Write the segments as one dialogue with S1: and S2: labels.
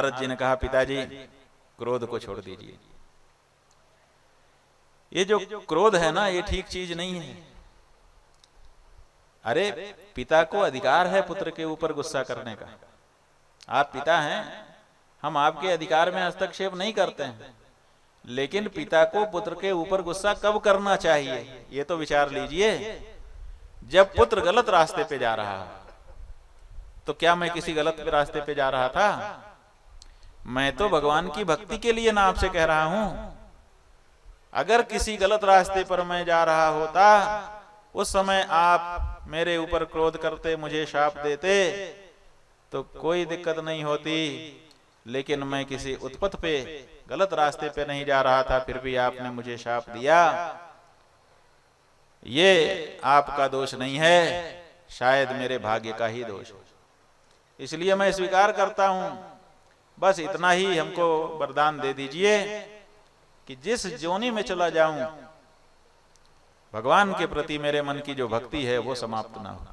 S1: नारद जी ने कहा, पिताजी क्रोध को छोड़ दीजिए। ये जो क्रोध है ना, ये ठीक चीज नहीं है। अरे पिता को अधिकार है पुत्र के ऊपर गुस्सा करने का। आप पिता हैं, हम आपके अधिकार में हस्तक्षेप नहीं करते हैं, लेकिन पिता को पुत्र के ऊपर गुस्सा कब करना चाहिए ये तो विचार लीजिए। जब पुत्र गलत रास्ते पे जा रहा, तो क्या मैं किसी गलत रास्ते पे जा रहा था? मैं तो भगवान की भक्ति के लिए ना आपसे कह रहा हूं। अगर किसी गलत रास्ते पर मैं जा रहा होता, उस समय आप मेरे ऊपर क्रोध करते, मुझे शाप देते, तो कोई दिक्कत नहीं होती। लेकिन मैं किसी उत्पत्ति पे, गलत रास्ते पे नहीं जा रहा था, फिर भी आपने मुझे शाप दिया। ये आपका दोष नहीं है, शायद मेरे भाग्य का ही दोष है। इसलिए मैं स्वीकार करता हूं। बस इतना ही हमको वरदान दे दीजिए कि जिस जोनी में चला जाऊं, भगवान के प्रति मेरे मन की जो भक्ति है वो समाप्त ना हो।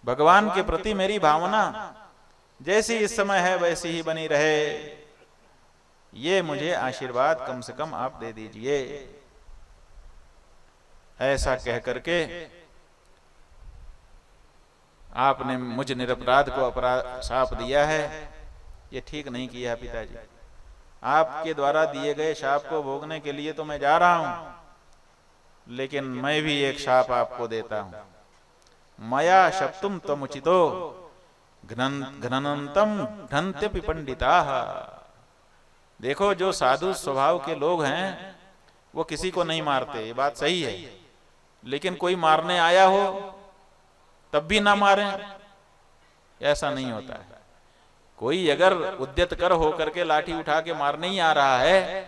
S1: भगवान के प्रति मेरी भावना जैसी इस समय है वैसी ही बनी रहे। ये मुझे आशीर्वाद कम से कम आप दे दीजिए। ऐसा कह करके आपने मुझ निरपराध को अपराध शाप दिया है। ये ठीक नहीं किया पिताजी। आपके द्वारा दिए गए शाप को भोगने के लिए तो मैं जा रहा हूं, लेकिन मैं भी एक शाप आपको देता हूं। मया शप्तुम तमुचितो घ्ननंतम घ्नन्त्यपि पंडिताः। देखो, जो साधु स्वभाव के लोग हैं वो किसी को नहीं मारते, ये बात सही है। लेकिन कोई मारने आया हो तब भी ना मारें, ऐसा नहीं होता है। कोई अगर उद्यत कर होकर के लाठी उठा के मारने ही आ रहा है,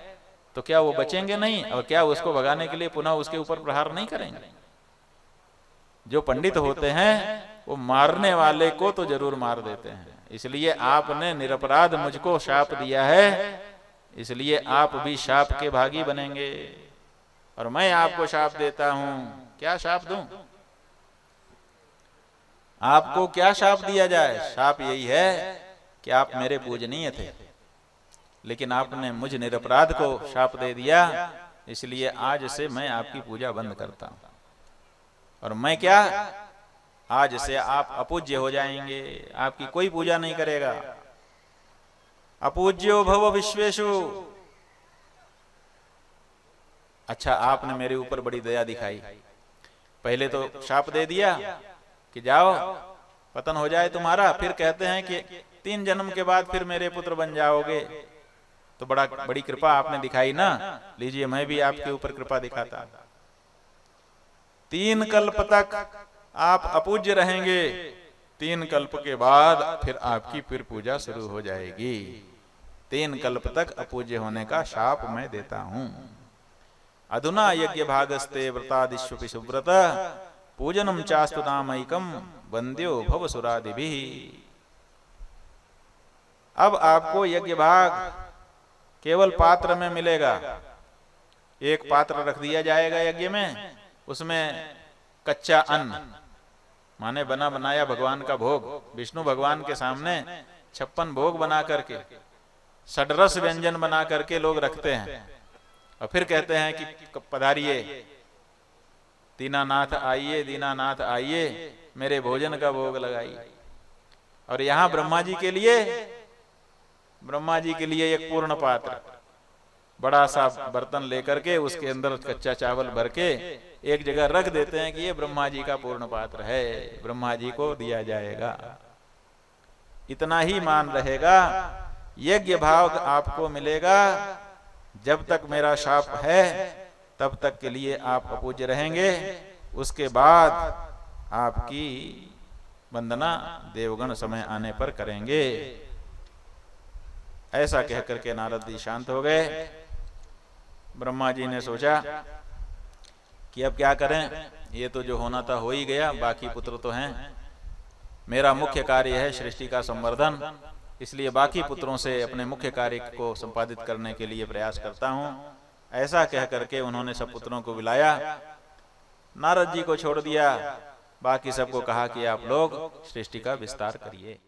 S1: तो क्या वो बचेंगे नहीं? और क्या उसको भगाने के लिए पुनः उसके ऊपर प्रहार नहीं करेंगे? जो पंडित होते हैं वो मारने वाले को तो जरूर मार देते हैं। इसलिए आपने निरपराध मुझको शाप दिया है, इसलिए आप भी शाप के भागी बनेंगे। और मैं आपको शाप देता हूं। क्या शाप दूं? आपको क्या शाप दिया जाए? शाप यही है कि आप मेरे पूजनीय थे, लेकिन आपने मुझ निरपराध को शाप दे दिया, इसलिए आज से मैं आपकी पूजा बंद करता हूं। और मैं क्या, आज से आप अपूज्य हो जाएंगे, आपकी कोई पूजा नहीं करेगा। अपूज्यो भव विश्वेषु। अच्छा, आपने मेरे ऊपर बड़ी दया दिखाई। पहले तो शाप दे दिया कि जाओ पतन हो जाए तुम्हारा, फिर कहते हैं कि 3 जन्म के बाद फिर मेरे पुत्र बन जाओगे। तो बड़ी कृपा आपने दिखाई ना। लीजिए, मैं भी आपके ऊपर कृपा दिखाता। 3 कल्प तक आप अपूज्य रहेंगे, 3 कल्प के बाद फिर आपकी फिर पूजा शुरू हो जाएगी। 3 कल्प तक अपूज्य होने का शाप मैं देता हूं। अधुना यज्ञ भागस्ते व्रतादिष्वपि सुव्रत पूजनम चास्तु नामैकम वंद्यो भव सुरादिभिः। अब आपको यज्ञ भाग केवल पात्र में मिलेगा। एक पात्र रख दिया जाएगा यज्ञ में, उसमें कच्चा अन्न माने बना बनाया भगवान का भोग, विष्णु भगवान के सामने 56 भोग बना करके, षड्रस व्यंजन बना करके लोग रखते हैं। और फिर कहते हैं कि पधारिए दीनानाथ आइए, दीनानाथ आइए, मेरे भोजन का भोग लगाइए। और यहां ब्रह्मा जी के लिए एक पूर्ण पात्र, बड़ा सा बर्तन लेकर के उसके अंदर कच्चा चावल भर के एक जगह रख देते हैं कि ये ब्रह्मा जी का पूर्ण पात्र है, ब्रह्मा जी को दिया जाएगा। इतना ही मान रहेगा। यज्ञ भाव आपको मिलेगा। जब तक मेरा शाप है तब तक के लिए आप अपूज्य रहेंगे। उसके बाद आपकी वंदना देवगण समय आने पर करेंगे। ऐसा कहकर के नारद जी शांत हो गए। ब्रह्मा जी ने सोचा कि अब क्या करें, ये तो जो होना था हो ही गया, बाकी पुत्र तो हैं। मेरा मुख्य कार्य है सृष्टि का संवर्धन, इसलिए बाकी पुत्रों से अपने मुख्य कार्य को संपादित करने के लिए प्रयास करता हूं। ऐसा कह करके उन्होंने सब पुत्रों को बुलाया, नारद जी को छोड़ दिया, बाकी सबको कहा कि आप लोग सृष्टि का विस्तार करिए।